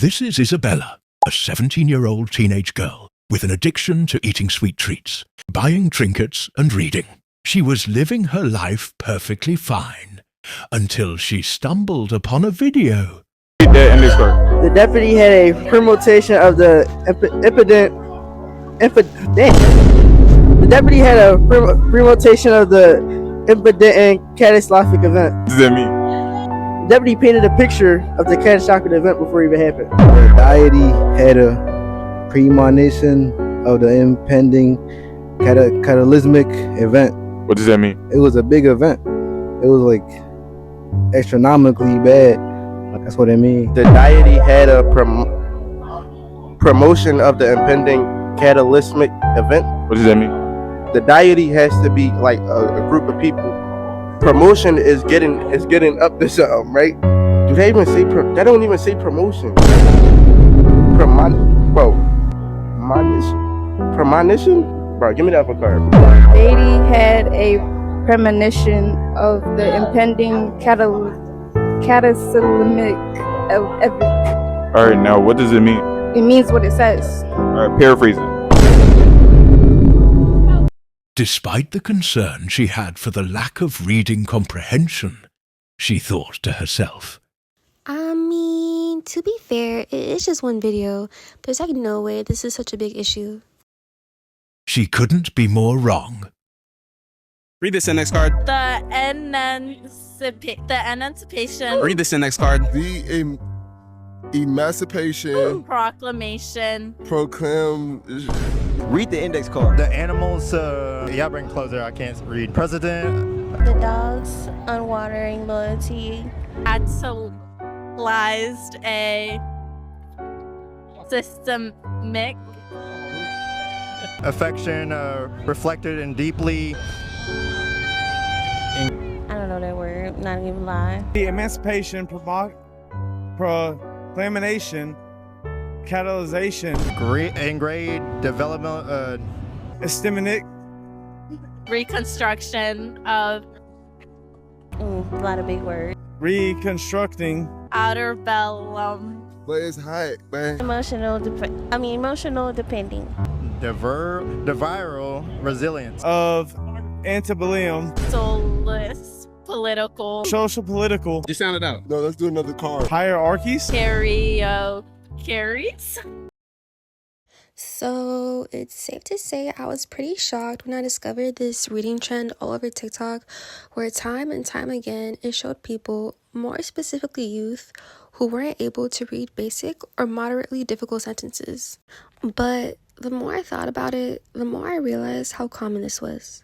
This is Isabella, a 17-year-old teenage girl with an addiction to eating sweet treats, buying trinkets and reading. She was living her life perfectly fine until she stumbled upon a video. The deputy had a permutation of the The deputy had a permutation of the impotent and catastrophic event. What does that mean? The deputy painted a picture of the catastrophic event before it even happened. The deity had a premonition of the impending cataclysmic event. What does that mean? It was a big event. It was like astronomically bad. That's what it means. The deity had a promotion of the impending cataclysmic event. What does that mean? The deity has to be like a group of people. Promotion is getting up to something, right? Do they even say that? Don't even say promotion. Premonition? Bro, give me the upper card. Daly had a premonition of the impending cataclysmic event. All right, now what does it mean? It means what it says. All right, paraphrase it. Despite the concern she had for the lack of reading comprehension, she thought to herself, I mean, to be fair, it is just one video. There's like no way this is such a big issue. she couldn't be more wrong. Read this index card. The Emancipation Read this index card. The Emancipation Proclamation. Proclaim. Read the index card. The animals, y'all bring closer, I can't read. President. The dogs unwatering loyalty. Actualized a systemic Affection, reflected and deeply. I don't know that word, not even lie. The Emancipation Proclamation Catalyzation Engraved development, Estimic reconstruction of A lot of big words. Reconstructing outer bellum. But it's hot, man. Emotional depending. the viral resilience. of antebellum. Soulless political. Social political. Just sound it out. No, let's do another card. Hierarchies. Carries. So it's safe to say I was pretty shocked when I discovered this reading trend all over TikTok, where time and time again it showed people, more specifically youth, who weren't able to read basic or moderately difficult sentences. But the more I thought about it, the more I realized how common this was.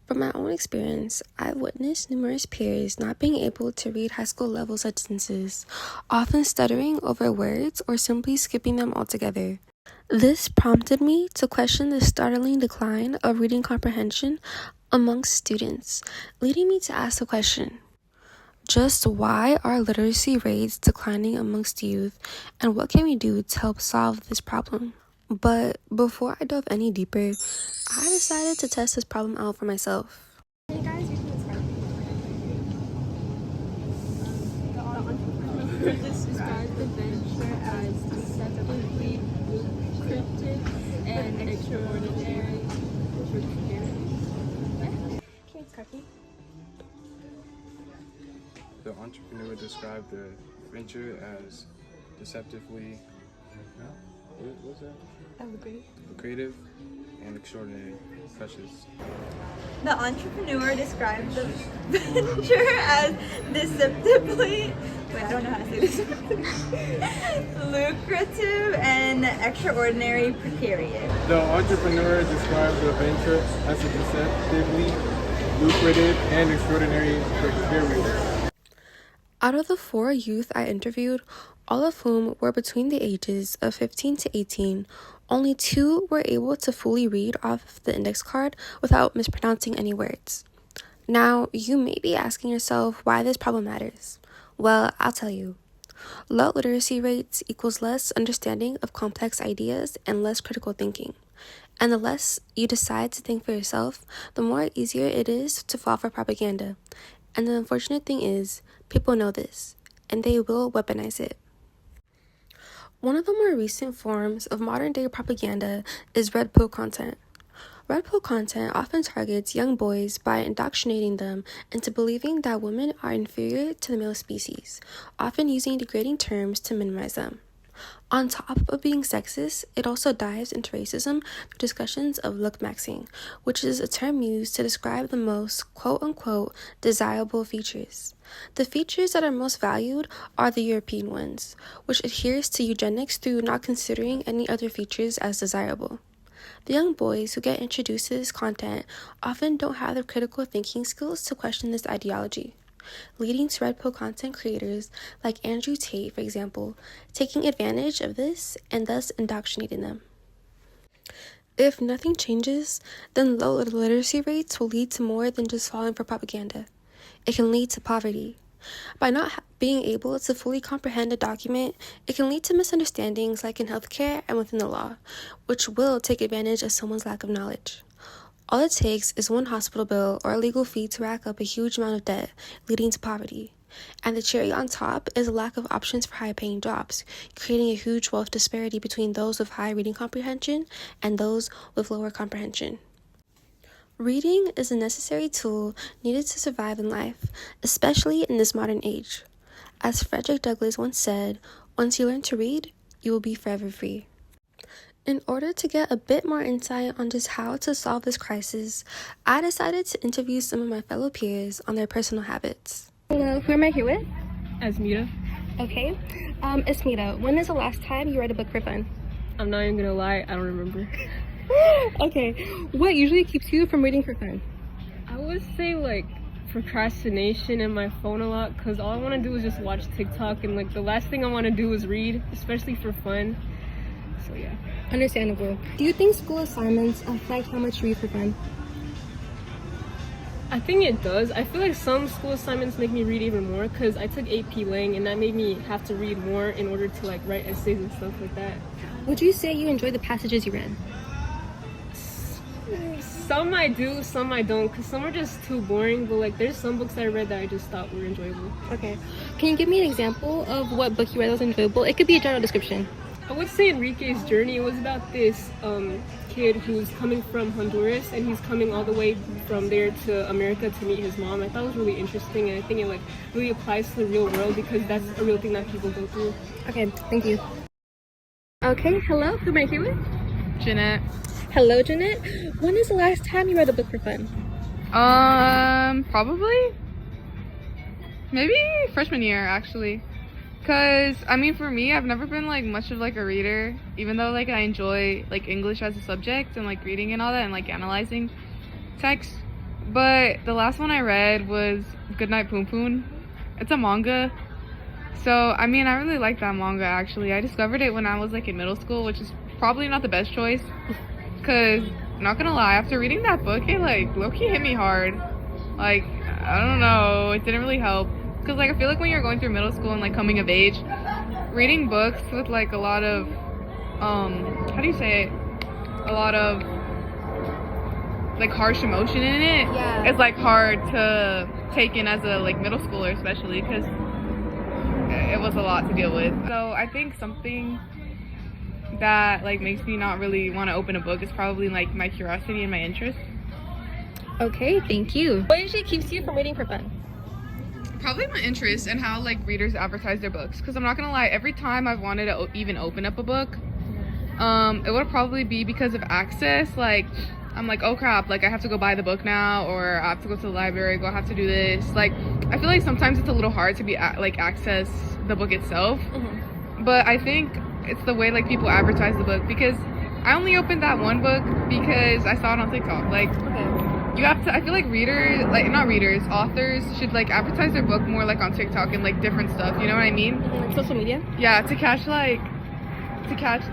From my own experience, I've witnessed numerous peers not being able to read high school level sentences, often stuttering over words or simply skipping them altogether. This prompted me to question the startling decline of reading comprehension amongst students, leading me to ask the question, just why are literacy rates declining amongst youth, and what can we do to help solve this problem? But before I dove any deeper, I decided to test this problem out for myself. Hey guys, you can describe the entrepreneur describes the venture as deceptively lucrative and extraordinary. The entrepreneur described the venture as deceptively, what's that? Lucrative and extraordinary, precious. The entrepreneur described the venture as deceptively, I don't know how to say this, lucrative and extraordinary precarious. The entrepreneur described the venture as a deceptively lucrative and extraordinary precarious. Out of the 4 youth I interviewed, all of whom were between the ages of 15 to 18, only 2 were able to fully read off the index card without mispronouncing any words. Now, you may be asking yourself why this problem matters. Well, I'll tell you. Low literacy rates equals less understanding of complex ideas and less critical thinking. And the less you decide to think for yourself, the more easier it is to fall for propaganda. And the unfortunate thing is, people know this, and they will weaponize it. One of the more recent forms of modern-day propaganda is red pill content. Red pill content often targets young boys by indoctrinating them into believing that women are inferior to the male species, often using degrading terms to minimize them. On top of being sexist, it also dives into racism through discussions of look-maxing, which is a term used to describe the most quote-unquote desirable features. The features that are most valued are the European ones, which adheres to eugenics through not considering any other features as desirable. The young boys who get introduced to this content often don't have the critical thinking skills to question this ideology, leading to red pill content creators like Andrew Tate, for example, taking advantage of this and thus indoctrinating them. If nothing changes, then low literacy rates will lead to more than just falling for propaganda. It can lead to poverty. By not being able to fully comprehend a document, it can lead to misunderstandings like in healthcare and within the law, which will take advantage of someone's lack of knowledge. All it takes is one hospital bill or a legal fee to rack up a huge amount of debt, leading to poverty. And the cherry on top is a lack of options for high-paying jobs, creating a huge wealth disparity between those with high reading comprehension and those with lower comprehension. Reading is a necessary tool needed to survive in life, especially in this modern age. As Frederick Douglass once said, once you learn to read, you will be forever free. In order to get a bit more insight on just how to solve this crisis, I decided to interview some of my fellow peers on their personal habits. Hello, who am I here with? Esmita. Okay. Esmita, when is the last time you read a book for fun? I'm not even gonna lie, I don't remember. Okay. What usually keeps you from reading for fun? I would say like procrastination and my phone a lot, because all I want to do is just watch TikTok, and like the last thing I want to do is read, especially for fun. So yeah. Understandable. Do you think school assignments affect how much you read for fun? I think it does. I feel like some school assignments make me read even more, because I took AP Lang and that made me have to read more in order to like write essays and stuff like that. Would you say you enjoy the passages you read? Some I do, some I don't, because some are just too boring, but like there's some books that I read that I just thought were enjoyable. Okay. Can you give me an example of what book you read that was enjoyable? It could be a general description. I would say Enrique's Journey. It was about this kid who's coming from Honduras, and he's coming all the way from there to America to meet his mom. I thought it was really interesting, and I think it like really applies to the real world, because that's a real thing that people go through. Okay, thank you. Okay, hello, who am I here with? Jeanette. Hello, Jeanette. When is the last time you read a book for fun? Probably maybe freshman year, actually. Cause I mean, for me, I've never been like much of like a reader, even though like I enjoy like English as a subject and like reading and all that and like analyzing text. But the last one I read was Goodnight Poon Poon. It's a manga. So I mean, I really like that manga actually. I discovered it when I was like in middle school, which is probably not the best choice. Cause not gonna lie, after reading that book, it like low-key hit me hard. Like, I don't know, it didn't really help. Cause like I feel like when you're going through middle school and like coming of age, reading books with like a lot of how do you say it? A lot of like harsh emotion in it. Yeah. It's like hard to take in as a like middle schooler, especially because it was a lot to deal with. So I think something that like makes me not really want to open a book is probably like my curiosity and my interest. Okay, thank you. What usually keeps you from reading for fun? Probably my interest and how like readers advertise their books, because I'm not gonna lie, every time I've wanted to even open up a book, it would probably be because of access. Like I'm like, oh crap, like I have to go buy the book now, or I have to go to the library, I have to do this. Like I feel like sometimes it's a little hard to be like access the book itself. But I think it's the way like people advertise the book, because I only opened that one book because I saw it on TikTok. Like you have to, I feel like readers, like not readers, authors should like advertise their book more like on TikTok and like different stuff, you know what I mean? Social media? Yeah, to catch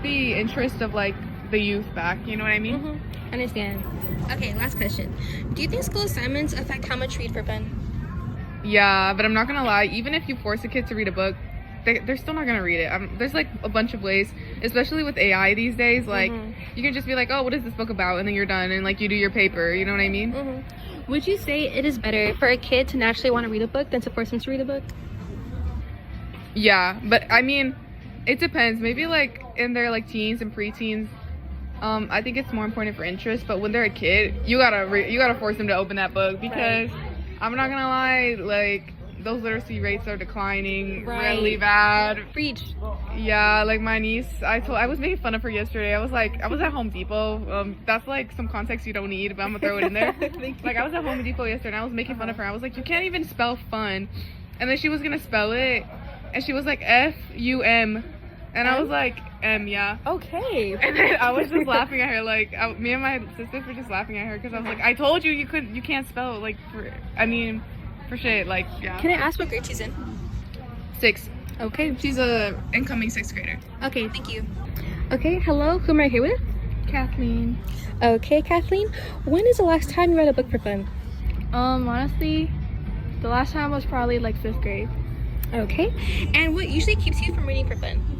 the interest of like the youth back, you know what I mean? Understand. Okay, last question. Do you think school assignments affect how much you read for fun? Yeah, but I'm not gonna lie, even if you force a kid to read a book, they're still not gonna read it. There's like a bunch of ways, especially with AI these days, like you can just be like, oh, what is this book about, and then you're done, and like you do your paper, you know what I mean? Would you say it is better for a kid to naturally want to read a book than to force them to read a book? Yeah, but I mean, It depends. Maybe like in their like teens and preteens. I think it's more important for interest. But when they're a kid, you gotta force them to open that book because I'm not gonna lie, like those literacy rates are declining really bad. Preach. Yeah, like my niece, I was making fun of her yesterday. I was at Home Depot. That's like some context you don't need, but I'm gonna throw it in there. Like I was at Home Depot yesterday and I was making fun of her. I was like, you can't even spell fun. And then she was gonna spell it and she was like F-U-M. And I was like, yeah. Okay. And then I was just laughing at her, like, me and my sisters were just laughing at her because I was like, I told you you can't spell, like, for shit, like, yeah. Can I ask what grade she's in? 6. Okay. She's a incoming 6th grader. Okay, thank you. Okay, hello, who am I here with? Kathleen. Okay, Kathleen, when is the last time you read a book for fun? Honestly, the last time was probably like 5th grade. Okay, and what usually keeps you from reading for fun?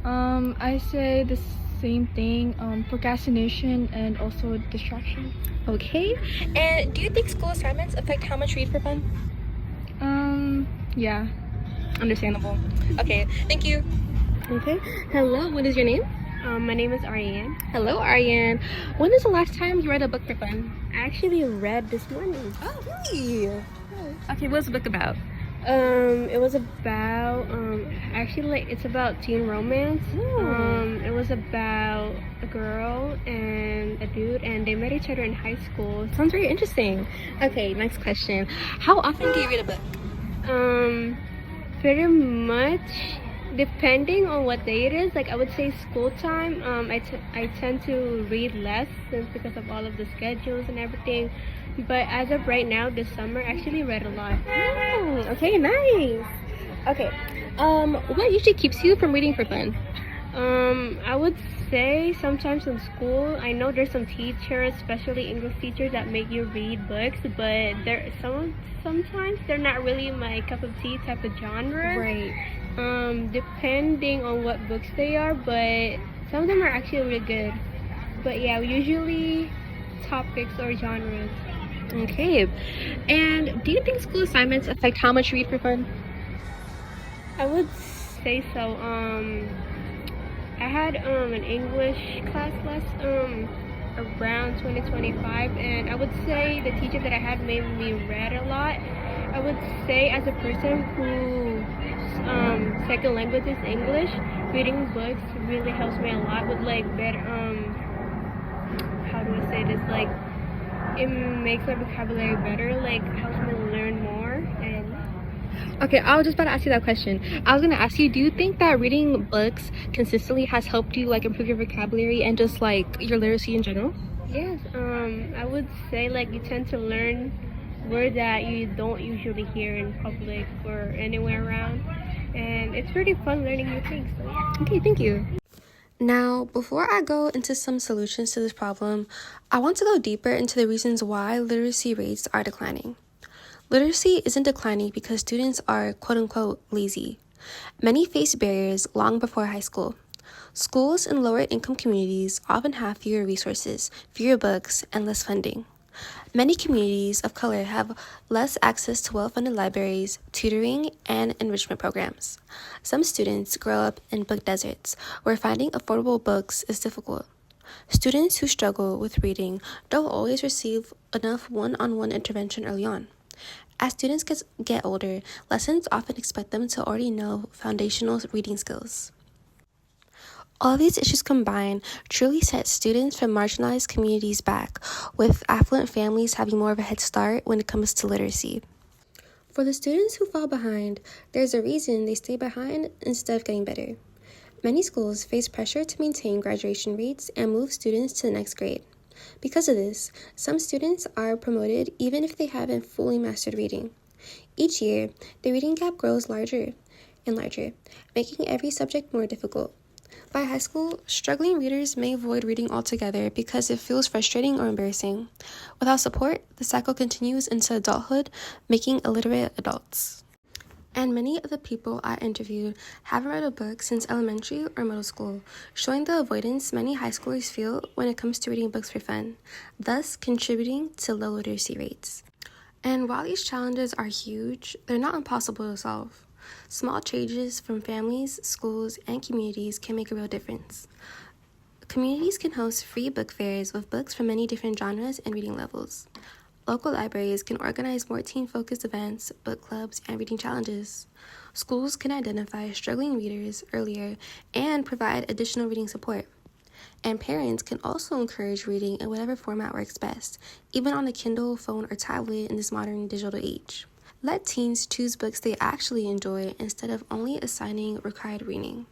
I say the same thing, procrastination and also distraction. Okay, and do you think school assignments affect how much you read for fun? Yeah. Understandable. Okay, thank you. Okay, hello, what is your name? My name is Ariane. Hello, Ariane. When is the last time you read a book for fun? I actually read this morning. Oh, really? Okay, what's the book about? It was about actually like it's about teen romance. It was about a girl and a dude and they met each other in high school. Sounds very interesting. Okay, next question. How often do you read a book? Pretty much depending on what day it is. Like I would say school time, I tend to read less because of all of the schedules and everything. But as of right now, this summer, I actually read a lot. Okay, nice. Okay, what usually keeps you from reading for fun? I would say sometimes in school, I know there's some teachers, especially English teachers, that make you read books, but sometimes they're not really my cup of tea type of genre. Right. Depending on what books they are, but some of them are actually really good. But yeah, usually topics or genres. Okay, and do you think school assignments affect how much you read for fun? I would say so. I had an English class around 2025, and I would say the teacher that I had made me read a lot. I would say as a person whose second language is English, reading books really helps me a lot with like better how do I say this, like it makes my vocabulary better, like helps me learn more. And okay, I was just about to ask you that question. I was gonna ask you, do you think that reading books consistently has helped you like improve your vocabulary and just like your literacy in general? Yes, I would say like you tend to learn words that you don't usually hear in public or anywhere around, and it's pretty fun learning new things. So yeah. Okay, thank you. Now, before I go into some solutions to this problem, I want to go deeper into the reasons why literacy rates are declining. Literacy isn't declining because students are quote-unquote lazy. Many face barriers long before high school. Schools in lower-income communities often have fewer resources, fewer books, and less funding. Many communities of color have less access to well-funded libraries, tutoring, and enrichment programs. Some students grow up in book deserts, where finding affordable books is difficult. Students who struggle with reading don't always receive enough one-on-one intervention early on. As students get older, lessons often expect them to already know foundational reading skills. All of these issues combined truly set students from marginalized communities back, with affluent families having more of a head start when it comes to literacy. For the students who fall behind, there's a reason they stay behind instead of getting better. Many schools face pressure to maintain graduation rates and move students to the next grade. Because of this, some students are promoted even if they haven't fully mastered reading. Each year, the reading gap grows larger and larger, making every subject more difficult. By high school, struggling readers may avoid reading altogether because it feels frustrating or embarrassing. Without support, the cycle continues into adulthood, making illiterate adults. And many of the people I interviewed haven't read a book since elementary or middle school, showing the avoidance many high schoolers feel when it comes to reading books for fun, thus contributing to low literacy rates. And while these challenges are huge, they're not impossible to solve. Small changes from families, schools, and communities can make a real difference. Communities can host free book fairs with books from many different genres and reading levels. Local libraries can organize more teen-focused events, book clubs, and reading challenges. Schools can identify struggling readers earlier and provide additional reading support. And parents can also encourage reading in whatever format works best, even on a Kindle, phone, or tablet in this modern digital age. Let teens choose books they actually enjoy instead of only assigning required reading.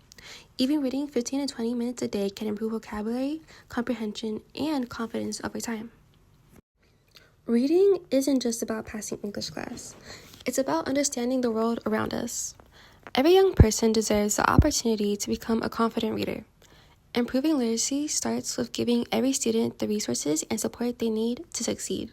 Even reading 15 to 20 minutes a day can improve vocabulary, comprehension, and confidence over time. Reading isn't just about passing English class. It's about understanding the world around us. Every young person deserves the opportunity to become a confident reader. Improving literacy starts with giving every student the resources and support they need to succeed.